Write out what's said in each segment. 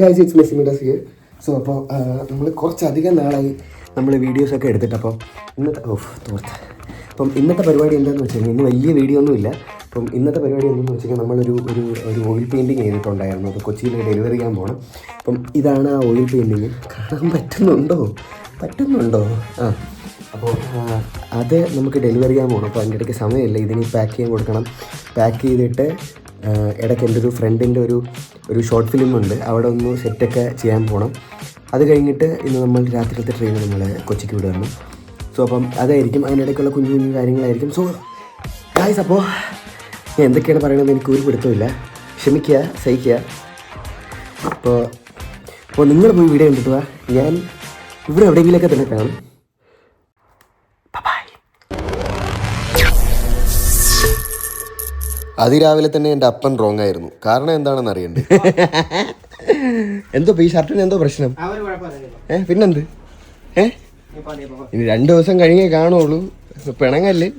Guys it's Messy Midas here. So അപ്പോൾ നമ്മൾ കുറച്ചധികം നാളായി നമ്മൾ വീഡിയോസൊക്കെ എടുത്തിട്ട് അപ്പോൾ ഇന്നത്തെ പരിപാടി എന്താണെന്ന് വെച്ച് കഴിഞ്ഞാൽ ഇന്ന് വലിയ വീഡിയോ ഒന്നുമില്ല. അപ്പം ഇന്നത്തെ പരിപാടി എന്താണെന്ന് വെച്ച് കഴിഞ്ഞാൽ നമ്മളൊരു ഓയിൽ പെയിൻറ്റിങ് ചെയ്തിട്ടുണ്ടായിരുന്നു. അപ്പോൾ കൊച്ചിയിൽ ഡെലിവറി ചെയ്യാൻ പോകണം. അപ്പം ഇതാണ് ആ ഓയിൽ പെയിൻറ്റിങ്. കാണാൻ പറ്റുന്നുണ്ടോ? അപ്പോൾ അത് നമുക്ക് ഡെലിവറി ചെയ്യാൻ പോകണം. അപ്പോൾ അതിൻ്റെ ഇടയ്ക്ക് സമയമില്ല. ഇതിന് പാക്ക് ചെയ്യാൻ കൊടുക്കണം. പാക്ക് ചെയ്തിട്ട് ഇടയ്ക്ക് എൻ്റെ ഒരു ഫ്രണ്ടിൻ്റെ ഒരു ഷോർട്ട് ഫിലിം ഉണ്ട്, അവിടെ ഒന്ന് സെറ്റൊക്കെ ചെയ്യാൻ പോകണം. അത് കഴിഞ്ഞിട്ട് ഇന്ന് നമ്മൾ രാത്രിയിലത്തെ ട്രെയിൻ നമ്മൾ കൊച്ചിക്ക് വിടുകയാണ്. സോ അപ്പം അതായിരിക്കും, അതിനിടയ്ക്കുള്ള കുഞ്ഞു കുഞ്ഞു കാര്യങ്ങളായിരിക്കും. സോ ഗായ്സ്, അപ്പോൾ ഞാൻ എന്തൊക്കെയാണ് പറയണമെന്ന് എനിക്ക് ഒരു പിടുത്തമില്ല. ക്ഷമിക്കുക, സഹിക്കുക. അപ്പോൾ നിങ്ങൾ പോയി വീഡിയോ കണ്ടിട്ട് വാ. ഞാൻ ഇവിടെ എവിടെയെങ്കിലുമൊക്കെ തന്നെ കാണും. അതിരാവിലെ തന്നെ എൻ്റെ അപ്പൻ റോങ് ആയിരുന്നു. കാരണം എന്താണെന്ന് അറിയണ്ടേ? എന്തോ ഈ ഷർട്ടിന് എന്തോ പ്രശ്നം? പിന്നെന്ത്? ഇനി 2 ദിവസം കഴിഞ്ഞേ കാണുള്ളൂ. പിണങ്ങല്ലേ?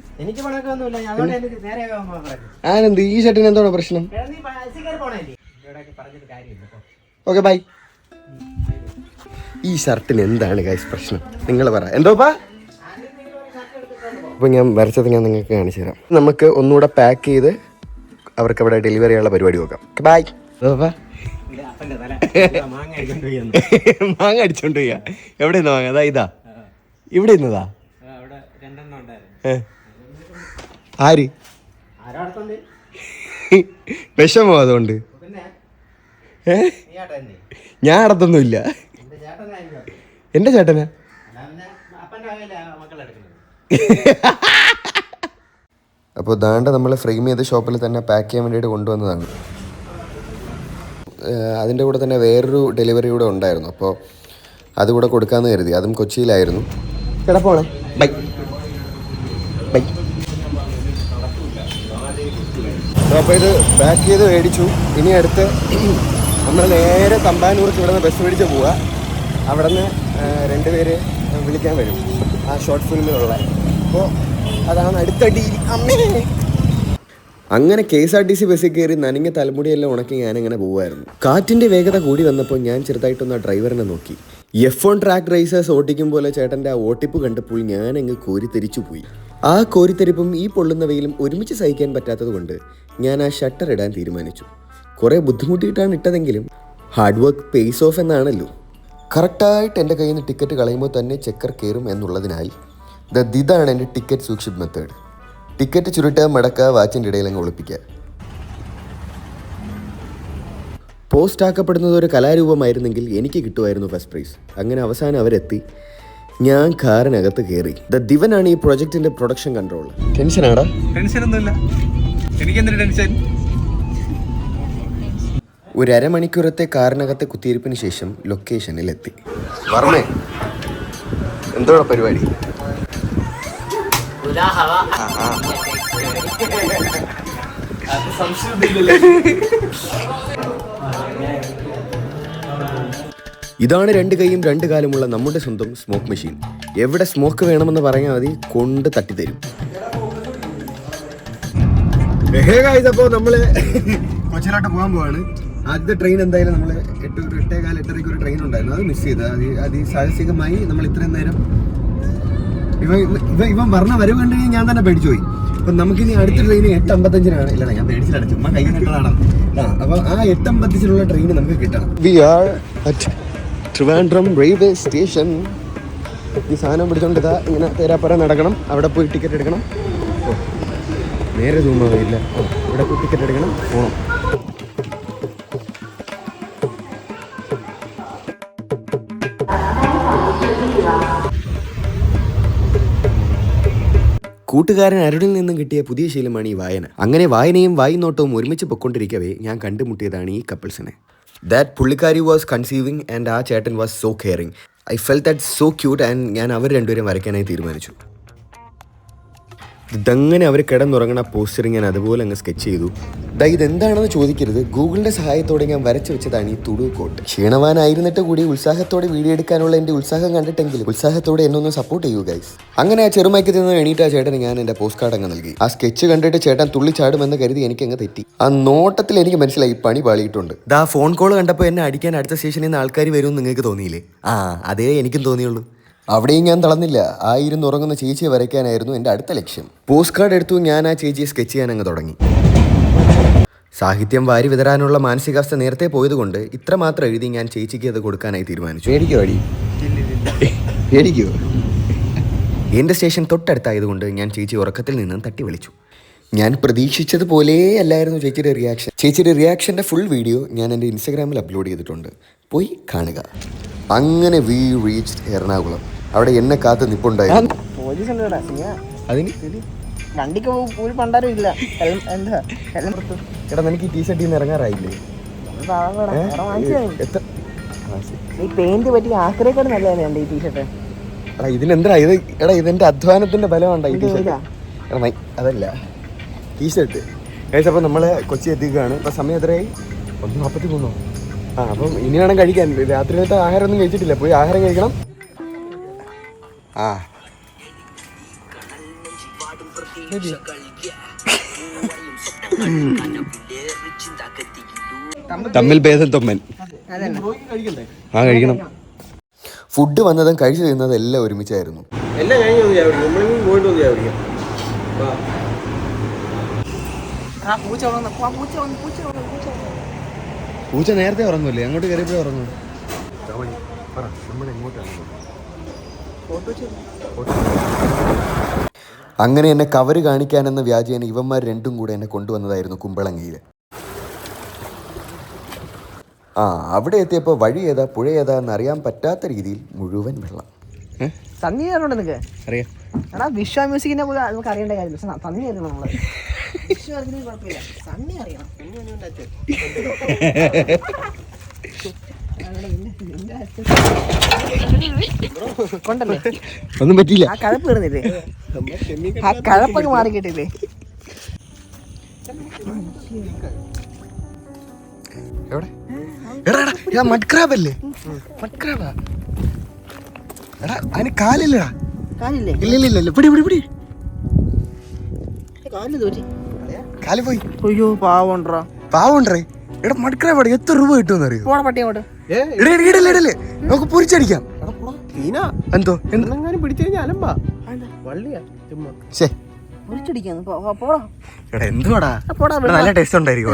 ആനന്ത്, ഈ ഷർട്ടിന് എന്തോണോ പ്രശ്നം? Okay bye. ഈ ഷർട്ടിന് എന്താണ് ഗൈസ് പ്രശ്നം? നിങ്ങൾ പറ. എന്തോപ്പാ? അപ്പോൾ ഞാൻ വരച്ചത് ഞാൻ നിങ്ങൾക്ക് കാണിച്ചു തരാം. നമുക്ക് ഒന്നുകൂടെ പാക്ക് ചെയ്ത് അവർക്ക് അവിടെ ഡെലിവറി ചെയ്യാനുള്ള പരിപാടി നോക്കാം. ബൈ. മാങ്ങ അടിച്ചോണ്ട് പോയാ? എവിടെ നിന്ന് മാങ്ങ? അതാ ഇതാ, ഇവിടെ ഇന്നതാ. ആര് വിഷമോ? അതുകൊണ്ട് ഞാൻ അടത്തൊന്നുമില്ല. എന്റെ ചേട്ടനാ? അപ്പോൾ ദാണ്ട നമ്മൾ ഫ്രെയിം ചെയ്ത ഷോപ്പിൽ തന്നെ പാക്ക് ചെയ്യാൻ വേണ്ടിയിട്ട് കൊണ്ടുവന്നതാണ്. അതിൻ്റെ കൂടെ തന്നെ വേറൊരു ഡെലിവറി കൂടെ ഉണ്ടായിരുന്നു. അപ്പോൾ അതുകൂടെ കൊടുക്കാമെന്ന് കരുതി. അതും കൊച്ചിയിലായിരുന്നു. എടാ പോണേ. Bye bye. അപ്പോൾ ഇത് പാക്ക് ചെയ്ത് മേടിച്ചു. ഇനി അടുത്ത് നമ്മൾ നേരെ തമ്പാനൂർക്ക് ഇവിടെ നിന്ന് ബസ് മേടിച്ച് പോവുക. അവിടെ നിന്ന് 2 പേര് വിളിക്കാൻ വരും, ആ ഷോർട്ട് ഫിലിമിലുള്ള. അപ്പോൾ അതാണ് അടുത്ത ഡീൽ. അങ്ങനെ KSRTC ബസ്സിൽ കയറി നനഞ്ഞ തലമുടിയെല്ലാം ഉണക്കി ഞാനങ്ങനെ പോവുമായിരുന്നു. കാറ്റിൻ്റെ വേഗത കൂടി വന്നപ്പോൾ ഞാൻ ചെറുതായിട്ടൊന്ന് ആ ഡ്രൈവറിനെ നോക്കി. F1 ട്രാക്ക് റേസേഴ്സ് ഓട്ടിക്കും പോലെ ചേട്ടൻ്റെ ആ ഓട്ടിപ്പ് കണ്ടപ്പോൾ ഞാനങ്ങ് കോരിത്തെരിച്ചു പോയി. ആ കോരിത്തെരിപ്പും ഈ പൊള്ളുന്ന വെയിലും ഒരുമിച്ച് സഹിക്കാൻ പറ്റാത്തത് കൊണ്ട് ഞാൻ ആ ഷട്ടർ ഇടാൻ തീരുമാനിച്ചു. കുറേ ബുദ്ധിമുട്ടിയിട്ടാണ് ഇട്ടതെങ്കിലും ഹാർഡ് വർക്ക് പേസ് ഓഫ് എന്നാണല്ലോ. കറക്റ്റായിട്ട് എൻ്റെ കയ്യിൽ നിന്ന് ടിക്കറ്റ് കളയുമ്പോൾ തന്നെ ചെക്കർ കയറും എന്നുള്ളതിനാൽ ഇതാണ് എൻ്റെ ടിക്കറ്റ് സൂക്ഷിപ്പ് മെത്തേഡ്. ടിക്കറ്റ് ചുരുട്ടുക, മടക്കുക, വാച്ചിൻ്റെ ഇടയിൽ അങ്ങ് ഒളിപ്പിക്കുക. പോസ്റ്റ് ആക്കപ്പെടുന്നത് ഒരു കലാരൂപമായിരുന്നെങ്കിൽ എനിക്ക് കിട്ടുമായിരുന്നു ഫസ്റ്റ് പ്രൈസ്. അങ്ങനെ അവസാനം അവരെത്തി. ഞാൻ കാറിനകത്ത് കയറി. ദിവനാണ് ഈ പ്രൊജക്ടിന്റെ പ്രൊഡക്ഷൻ കൺട്രോൾ. ടെൻഷനാടാ? ടെൻഷനൊന്നുമില്ല. എനിക്കെന്തൊരു ടെൻഷൻ? ഒരു അരമണിക്കൂറത്തെ കാറിനകത്തെ കുത്തിയിരിപ്പിന് ശേഷം ലൊക്കേഷനിലെത്തി. പറഞ്ഞേ, എന്തോടാ പരിപാടി? ഇതാണ് 2 കൈയും 2 കാലുമുള്ള നമ്മുടെ സ്വന്തം സ്മോക്ക് മെഷീൻ. എവിടെ സ്മോക്ക് വേണമെന്ന് പറഞ്ഞാൽ മതി, കൊണ്ട് തട്ടിത്തരും. അപ്പോൾ നമ്മള് കൊച്ചിയിലോട്ട് പോകാൻ പോവാണ്. ആദ്യത്തെ ട്രെയിൻ എന്തായാലും നമ്മൾ 8:15 ഒരു ട്രെയിൻ ഉണ്ടായിരുന്നു, അത് മിസ് ചെയ്ത്. അതിസാഹസികമായി നമ്മൾ ഇത്രയും നേരം ഇവൻ പറഞ്ഞ വരവ് കണ്ടു കഴിഞ്ഞാൽ ഞാൻ തന്നെ പേടിച്ചു പോയി. അപ്പം നമുക്കിനി അടുത്ത ട്രെയിൻ 8:55 ഇല്ല, ഞാൻ പേടിച്ചില്ല, ചുമ്മാ കൈ കെട്ടതാണ്. അപ്പോൾ ആ 8:55 ട്രെയിൻ നമുക്ക് കിട്ടണം. We are at Trivandrum railway station. ഈ സാധനം പിടിച്ചോണ്ട് ഇതാ ഇങ്ങനെ തേരാപ്പറ നടക്കണം. അവിടെ പോയി ടിക്കറ്റ് എടുക്കണം. നേരെ സൂമാവില്ല, ഇവിടെ പോയി ടിക്കറ്റ് എടുക്കണം, പോകണം. കൂട്ടുകാരൻ അരുണിൽ നിന്നും കിട്ടിയ പുതിയ ശീലമാണ് ഈ വായന. അങ്ങനെ വായനയും വായിനോട്ടവും ഒരുമിച്ച് പൊയ്ക്കൊണ്ടിരിക്കവേ ഞാൻ കണ്ടുമുട്ടിയതാണ് ഈ കപ്പിൾസിനെ. ദാറ്റ് പുള്ളിക്കാരി വാസ് കൺസീവിങ് ആൻഡ് ആ ചേട്ടൻ was so caring. I felt that so cute and ഞാൻ അവർ രണ്ടുപേരും വരയ്ക്കാനായി തീരുമാനിച്ചു. ഇതങ്ങനെ അവർ കിടന്നുറങ്ങണ പോസ്റ്റർ ഞാൻ അതുപോലെ അങ്ങ് സ്കെച്ച് ചെയ്തു. ഇതെന്താണെന്ന് ചോദിക്കരുത്. ഗൂഗിളിന്റെ സഹായത്തോടെ ഞാൻ വരച്ചു വെച്ചതാണ് ഈ തുടു കോട്ട്. ക്ഷീണവാനായിരുന്നിട്ട് കൂടി ഉത്സാഹത്തോടെ വീഡിയോ എടുക്കാനുള്ള എൻ്റെ ഉത്സാഹം കണ്ടിട്ടെങ്കിലും ഉത്സാഹത്തോടെ എന്നൊന്ന് സപ്പോർട്ട് ചെയ്യൂ ഗൈസ്. അങ്ങനെ ആ ചെറുമയക്കത്തിൽ നിന്ന് എണീറ്റ ചേട്ടന് ഞാൻ എൻ്റെ പോസ്റ്റ് കാർഡ് അങ്ങ് നൽകി. ആ സ്കെച്ച് കണ്ടിട്ട് ചേട്ടൻ തുള്ളിച്ചാടുമെന്ന് കരുതി എനിക്ക് അങ്ങ് തെറ്റി. ആ നോട്ടത്തിൽ എനിക്ക് മനസ്സിലായി പണി പാളിയിട്ടുണ്ട്. ഫോൺ കോൾ കണ്ടപ്പോൾ എന്നെ അടിക്കാൻ അടുത്ത സ്റ്റേഷനിൽ നിന്ന് ആൾക്കാർ വരുമെന്ന് നിങ്ങൾക്ക് തോന്നിയില്ലേ? അതേ എനിക്കും തോന്നിയുള്ളൂ. അവിടെയും ഞാൻ തളർന്നില്ല. ഉറങ്ങുന്ന ചേച്ചിയെ വരയ്ക്കാനായിരുന്നു എൻ്റെ അടുത്ത ലക്ഷ്യം. പോസ്റ്റ് കാർഡ് എടുത്തു ഞാൻ ആ ചേച്ചിയെ സ്കെച്ച് ചെയ്യാൻ അങ്ങ് തുടങ്ങി. സാഹിത്യം വാരി വിതരാനുള്ള മാനസികാവസ്ഥ നേരത്തെ പോയതുകൊണ്ട് ഇത്രമാത്രം എഴുതി ഞാൻ ചേച്ചിക്ക് അത് കൊടുക്കാനായി തീരുമാനിച്ചു. എൻ്റെ സ്റ്റേഷൻ തൊട്ടടുത്തായതുകൊണ്ട് ഞാൻ ചേച്ചി ഉറക്കത്തിൽ നിന്നും തട്ടി വിളിച്ചു. ഞാൻ പ്രതീക്ഷിച്ചതുപോലെ അല്ലായിരുന്നു ചേച്ചിയുടെ റിയാക്ഷൻ. ചേച്ചിയുടെ റിയാക്ഷൻ്റെ ഫുൾ വീഡിയോ ഞാൻ എൻ്റെ ഇൻസ്റ്റാഗ്രാമിൽ അപ്ലോഡ് ചെയ്തിട്ടുണ്ട്, പോയി കാണുക. അങ്ങനെ വി റീച്ച്ഡ് എറണാകുളം. അവിടെ എന്നെ കാത്ത് നിപ്പുണ്ടായിരുന്നു. എടാ നിനക്ക് ഈ ടീഷർട്ടിൽ നിന്ന് ഇറങ്ങാറായില്ലേ? ഇതിനെന്താ ഇത്? എടാ ഇതെന്റെ അധ്വാനത്തിന്റെ ബലമുണ്ടായി ഈ ടീഷർട്ട്. അതല്ല ടീഷർട്ട് കഴിച്ച. അപ്പം നമ്മള് കൊച്ചി എത്തിക്കുകയാണ്. ഇപ്പൊ സമയം എത്രയായി? 1:43. അപ്പം ഇനി വേണം കഴിക്കാൻ. രാത്രിയിലത്തെ ആഹാരം ഒന്നും കഴിച്ചിട്ടില്ല, പോയി ആഹാരം കഴിക്കണം. തമ്മിൽ ഭേദം തൊമ്മൻ. കഴിക്കണം. ഫുഡ് വന്നതും കഴിച്ചു തീർന്നതും എല്ലാം ഒരുമിച്ചായിരുന്നു. പൂച്ച നേരത്തെ ഉറങ്ങൂല്ലേ? അങ്ങോട്ട് കയറിയപ്പോഴേ ഉറങ്ങും. അങ്ങനെ എന്നെ കവര് കാണിക്കാനെന്ന വ്യാജേന ഇവന്മാർ രണ്ടും കൂടെ എന്നെ കൊണ്ടുവന്നതായിരുന്നു കുമ്പളങ്ങിയിൽ. അവിടെ എത്തിയപ്പോൾ വഴി ഏതാ പുഴ ഏതാ എന്നറിയാൻ പറ്റാത്ത രീതിയിൽ മുഴുവൻ വെള്ളം. സണ്ണി അറിയാം. എടാ വിശ്വ മ്യൂസിക്കിനെ പോലെ നമുക്ക് അറിയേണ്ട കാര്യമില്ല. സണ്ണി അറിയണം നമ്മള്. കുഴപ്പമില്ല, സണ്ണി അറിയണം. ഒന്നും പറ്റിയില്ല. ആ കഴപ്പ് വരുന്നില്ലേ? ആ കഴപ്പൊക്കെ മാറിക്കിട്ടില്ലേ? മഡ്ക്രാബല്ലേ? മഡ്ക്രാബാ. എടാ അതിന് കാലില്ലടാ. കാലില്ലേ? ഇല്ല. പിടി കാല് പോയി. അയ്യോ പാവണ്ടേ. എടാ മഡ്ക്രാബ് എത്ര രൂപ കിട്ടുമെന്ന് അറിയോ? ഇടല്ലേ നമുക്ക് പൊരിച്ചടിക്കാം. എന്തോ എന്തുവാടാ? നല്ല ടേസ്റ്റ് ഉണ്ടായിരിക്കും.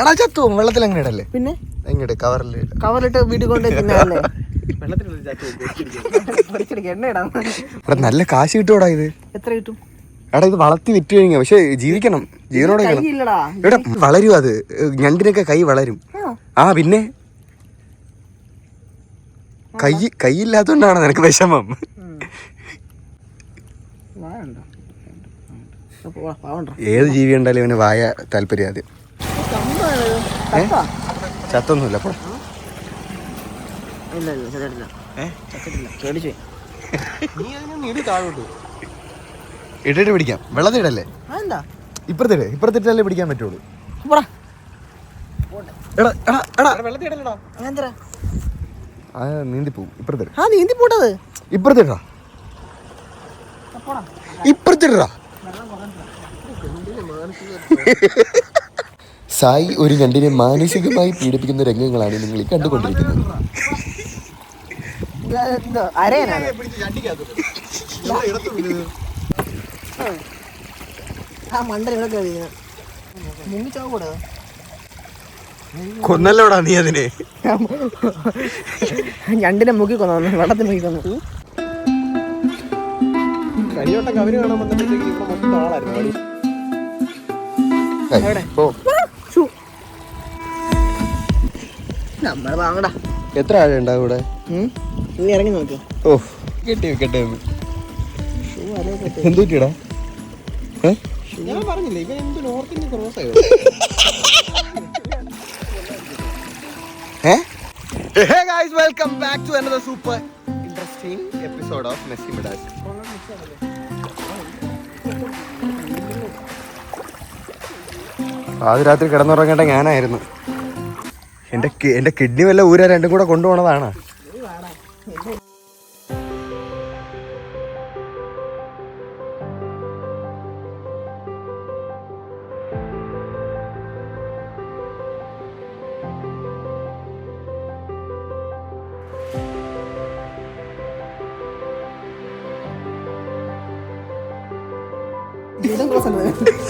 എടാ ചത്തു വെള്ളത്തിൽ അങ്ങനെ ഇടല്ലേ? പിന്നെ എങ്ങോട്ട് കവറിലിട്ട് വീട്ടിൽ കൊണ്ട് തിന്നല്ലേ? നല്ല കാശ് കിട്ടൂടാ ഇത്. എത്ര കിട്ടും? എടാ ഇത് വളർത്തി വിറ്റ് കഴിഞ്ഞാ, പക്ഷെ ജീവിക്കണം, ജീവനോടെ എടാ വളരും. അത് ഞണ്ടിനൊക്കെ കൈ വളരും. പിന്നെ കൈയില്ലാത്തോണ്ടാണ് നിനക്ക് വിഷമം. ഏത് ജീവി ഉണ്ടായാലും ഇവന് വായ താല്പര്യം. ആദ്യം ചത്തൊന്നുമില്ല. ഇട്ടിട്ട് പിടിക്കാം. വെള്ളത്തിടല്ലേ? ഇപ്പുറത്തിട്ടല്ലേ പിടിക്കാൻ പറ്റുള്ളൂ. നീന്തിപ്പോവും. ഇപ്പുറത്തിട്ടാ സായി ഒരു ഞണ്ടിനെ മാനസികമായി പീഡിപ്പിക്കുന്ന രംഗങ്ങളാണ് നിങ്ങൾ ഈ കണ്ടുകൊണ്ടിരിക്കുന്നത്. കൊന്നല്ലോടാ നീ അതിനെ. ഞണ്ടിനെ മുക്കി കൊന്നു, വെള്ളത്തിൽ മുക്കി കൊന്നു. നമ്മള് വാങ്ങടാ. എത്ര ആളുണ്ടാവും ഇവിടെ? നീ ഇറങ്ങി നോക്ക്. കെട്ടി വെക്കട്ടെ. എന്തുപറ്റിടാ? ഞാൻ പറഞ്ഞില്ലേ ഇവൻ എന്ത് നോർത്തിന്റെ ക്രോസ് ആയോ? Hey guys, welcome back to another super interesting episode of Messi Midas. പാതിരാത്രി കിടന്നുറങ്ങേണ്ട ഞാനായിരുന്നു. എൻ്റെ കിഡ്നി വല്ല ഊരാ രണ്ടും കൂടെ കൊണ്ടുപോകണതാണ്. ജൂതൻ ക്രോസ് ആണ്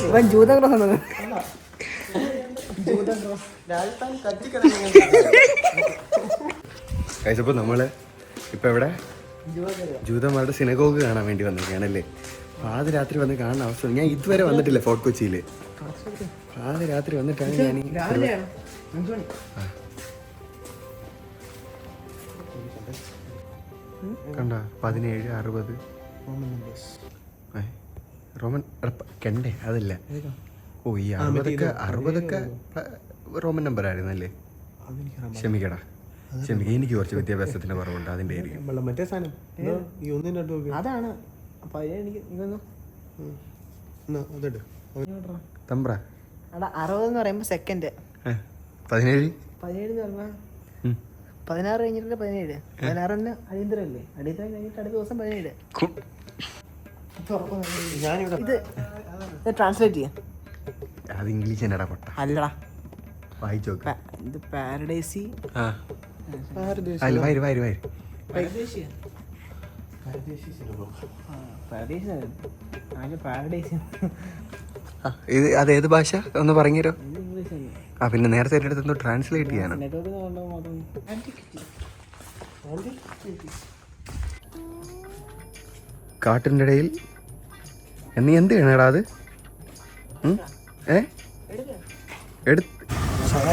ഇവൻ. ജൂതൻ ക്രോസ് ആണ്. കഴിച്ചപ്പോൾ നമ്മള് ഇപ്പൊ എവിടെ ജൂതന്മാരുടെ സിനഗോഗ് കാണാൻ വേണ്ടി വന്നിരിക്കുകയാണല്ലേ. പാതിരാത്രി വന്ന് കാണുന്ന അവസ്ഥ ഞാൻ ഇതുവരെ വന്നിട്ടില്ല ഫോർട്ട് കൊച്ചിയിൽ. പാതിരാത്രി വന്നിട്ടാണ് ഞാൻ കണ്ട 1760 റോമൻ കണ്ടേ അതല്ല. ഓ ഈ 60 റോമൻ നമ്പർ ആയിരുന്നല്ലേ. ക്ഷമിക്കടാ ക്ഷമിക്ക, എനിക്ക് കുറച്ച് വിദ്യാഭ്യാസത്തിന്റെ കുറവുണ്ട്, അതിന്റെ ആയിരിക്കും. മറ്റേ സാധനം അതാണ് തമ്പ്ര 60 എന്ന് പറയുമ്പോ സെക്കൻഡ്. 17 17 എന്ന് പറഞ്ഞാൽ 16 കഴിഞ്ഞിട്ട് 17. 16 അടിയന്തരല്ലേ. അടിയന്തരം കഴിഞ്ഞിട്ട് അടുത്ത ദിവസം 17. ഇത് ട്രാൻസ്ലേറ്റ് ചെയ്യാം. അത് ഇംഗ്ലീഷ് എന്നടാ പൊട്ട. അല്ലടാ വായിച്ചോക്ക്. ഇത് പാരഡൈസി. ഇത് അതേത് ഭാഷ ഒന്ന് പറഞ്ഞുതരോ? ആ പിന്നെ നേരത്തെ എൻ്റെ അടുത്ത് ട്രാൻസ്ലേറ്റ് ചെയ്യാനോ? കാട്ടിൻ്റെ ഇടയിൽ നീ എന്ത് ചെയ്യണേടാ അത്? എടുത്ത്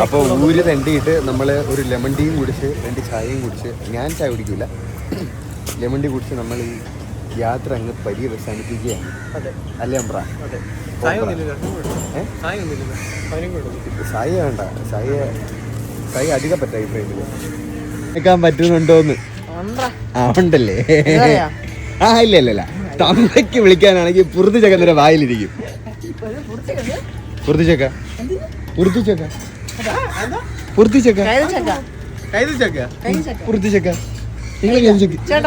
അപ്പോൾ ഊര് തണ്ടിയിട്ട് നമ്മൾ ഒരു ലെമൺ ടീയും കുടിച്ച് 2 ചായയും കുടിച്ച്, ഞാൻ ചായ കുടിക്കില്ല, ലെമൺ ടീ കുടിച്ച് നമ്മൾ ഈ യാത്ര അങ്ങ് പര്യവസാനിപ്പിക്കുകയാണ്. അല്ലേ അമ്പ്ര? സായി വേണ്ട, സായി അധികം പറ്റായി ട്രെയിനിൽ നിൽക്കാൻ പറ്റുന്നുണ്ടോന്ന്. ഉണ്ടല്ലേ? ആ ഇല്ല തമ്മയ്ക്ക് വിളിക്കാനാണെങ്കിൽ പുറത്തുചക്കൻ്റെ വായിലിരിക്കും. പുറത്തുചക്ക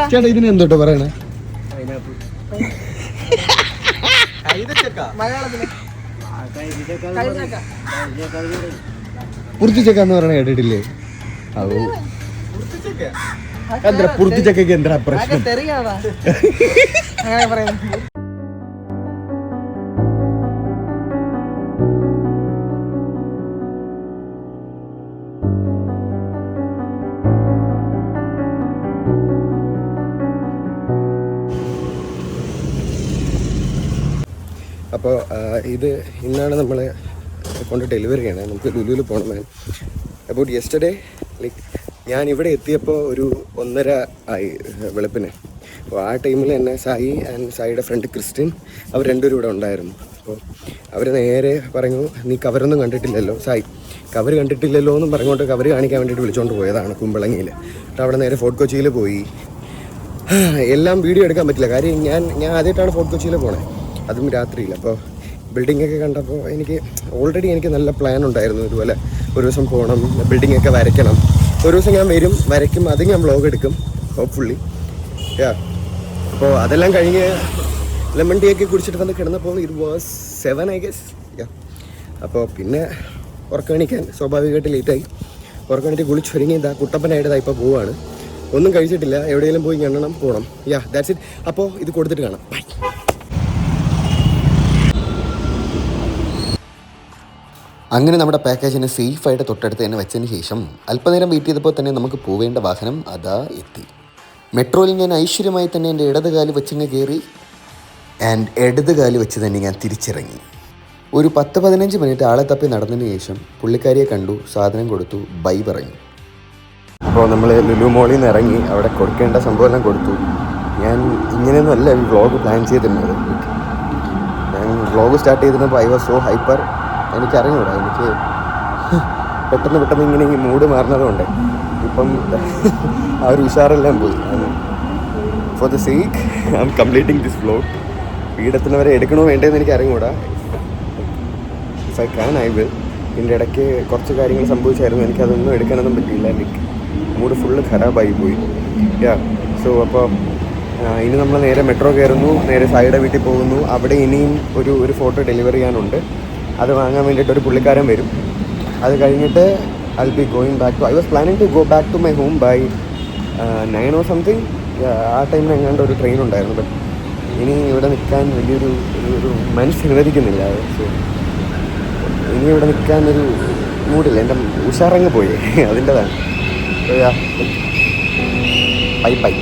ചേട്ടാ ഇതിന് എന്തോട്ടോ പറയണേ? പുറത്തുചക്ക എന്ന് പറയണ കേട്ടിട്ടില്ലേ? എന്താ പുറത്തുചക്കയ്ക്ക് എന്താ പ്രശ്നം? അപ്പോൾ ഇത് ഇന്നാണ് നമ്മൾ കൊണ്ട് ഡെലിവറി ചെയ്യണത്. നമുക്ക് ലുലുവിൽ പോകണം. മാൻ അബൌട്ട് യെസ്റ്റർഡേ ലൈക്ക് ഞാൻ ഇവിടെ എത്തിയപ്പോൾ ഒരു 1:30 ആയി വെളുപ്പിന്. അപ്പോൾ ആ ടൈമിൽ തന്നെ സായി ആൻഡ് സായിയുടെ ഫ്രണ്ട് ക്രിസ്ത്യൻ അവർ രണ്ടുപേരും ഇവിടെ ഉണ്ടായിരുന്നു. അപ്പോൾ അവർ നേരെ പറഞ്ഞു, നീ കവറൊന്നും കണ്ടിട്ടില്ലല്ലോ സായി, കവർ കണ്ടിട്ടില്ലല്ലോ എന്നും പറഞ്ഞുകൊണ്ട് കവർ കാണിക്കാൻ വേണ്ടിയിട്ട് വിളിച്ചുകൊണ്ട് പോയതാണ് കുമ്പളങ്ങിയിൽ. അപ്പോൾ അവിടെ നേരെ ഫോർട്ട് കൊച്ചിയിൽ പോയി. എല്ലാം വീഡിയോ എടുക്കാൻ പറ്റില്ല, കാര്യം ഞാൻ ആദ്യമായിട്ടാണ് ഫോർട്ട് കൊച്ചിയിൽ പോണേ, അതും രാത്രിയിൽ. അപ്പോൾ ബിൽഡിങ്ങൊക്കെ കണ്ടപ്പോൾ ഓൾറെഡി എനിക്ക് നല്ല പ്ലാൻ ഉണ്ടായിരുന്നു. ഇതുപോലെ ഒരു ദിവസം പോകണം, ബിൽഡിങ്ങൊക്കെ വരയ്ക്കണം. ഒരു ദിവസം ഞാൻ വരയ്ക്കും, അത് ഞാൻ വ്ളോഗ് എടുക്കും ഹോപ്പ്ഫുള്ളി. അപ്പോൾ അതെല്ലാം കഴിഞ്ഞ് ലെമൺ ടീ ഒക്കെ കുടിച്ചിട്ട് വന്ന് കിടന്നപ്പോൾ ഇത് വാസ് 7 I guess. അപ്പോൾ പിന്നെ ഉറക്കണിക്കാൻ സ്വാഭാവികമായിട്ട് ലേറ്റായി. ഉറക്കണിട്ട് കുളിച്ചൊരുങ്ങി കുട്ടപ്പനായിട്ട് ഇപ്പോൾ പോവുകയാണ്. ഒന്നും കഴിച്ചിട്ടില്ല, എവിടെയെങ്കിലും പോയി എണ്ണണം, പോകണം. That's it. അപ്പോൾ ഇത് കൊടുത്തിട്ട് കാണാം. ബൈ. അങ്ങനെ നമ്മുടെ പാക്കേജിനെ സേഫായിട്ട് തൊട്ടടുത്ത് തന്നെ വെച്ചതിന് ശേഷം അല്പനേരം വെയിറ്റ് ചെയ്തപ്പോൾ തന്നെ നമുക്ക് പോവേണ്ട വാഹനം അതാ എത്തി. മെട്രോയിൽ ഞാൻ ഐശ്വര്യമായി തന്നെ എൻ്റെ ഇടത് കാല് വെച്ചങ്ങ് കയറി ആൻഡ് ഇടത് കാല് വെച്ച് തന്നെ ഞാൻ തിരിച്ചിറങ്ങി. ഒരു 10-15 മിനിറ്റ് ആളെ തപ്പി നടന്നതിന് ശേഷം പുള്ളിക്കാരിയെ കണ്ടു, സാധനം കൊടുത്തു, ബൈ പറഞ്ഞു. അപ്പോൾ നമ്മൾ ലുലു മോളിൽ നിന്ന് ഇറങ്ങി അവിടെ കൊടുക്കേണ്ട സംഭവമെല്ലാം കൊടുത്തു. ഞാൻ ഇങ്ങനെയൊന്നും അല്ല വ്ളോഗ് പ്ലാൻ ചെയ്തിരുന്നത്. ഞാൻ വ്ളോഗ് സ്റ്റാർട്ട് ചെയ്തിരുന്നപ്പോൾ ഐ വാസ് സോ ഹൈപ്പർ. എനിക്കറിഞ്ഞൂടാ, എനിക്ക് പെട്ടെന്ന് ഇങ്ങനെ ഈ മൂഡ് മാറുന്നതുകൊണ്ട് ഇപ്പം ആ ഒരു ഉഷാറെല്ലാം പോയി. For the sake I am completing this vlog. വീടെത്തുന്നവരെ എടുക്കണോ വേണ്ടതെന്ന് എനിക്ക് അറിഞ്ഞൂടാ. If I can I will. ഇതിൻ്റെ ഇടയ്ക്ക് കുറച്ച് കാര്യങ്ങൾ സംഭവിച്ചായിരുന്നു, എനിക്കതൊന്നും എടുക്കാനൊന്നും പറ്റിയില്ല. ലൈക്ക് മൂഡ് ഫുള്ള് ഖരാബായി പോയി. സോ അപ്പോൾ ഇനി നമ്മൾ നേരെ മെട്രോ കയറുന്നു, നേരെ സായിയുടെ വീട്ടിൽ പോകുന്നു. അവിടെ ഇനിയും ഒരു ഫോട്ടോ ഡെലിവറി ചെയ്യാനുണ്ട്. അത് വാങ്ങാൻ വേണ്ടിയിട്ട് ഒരു പുള്ളിക്കാരൻ വരും. അത് കഴിഞ്ഞിട്ട് I be going back to, I was planning to go back to my home by 9 or something. ആ ടൈമിൽ എങ്ങാണ്ട് ഒരു ട്രെയിൻ ഉണ്ടായിരുന്നു. ബട്ട് ഇനി ഇവിടെ നിൽക്കാൻ വലിയൊരു ഒരു മനസ്സ് അനുവദിക്കുന്നില്ല. സോ ഇനി ഇവിടെ നിൽക്കാനൊരു മൂഡില്ല, എൻ്റെ ഉഷാറങ്ങ് പോയി അതിൻ്റെതാണ്. Bye bye.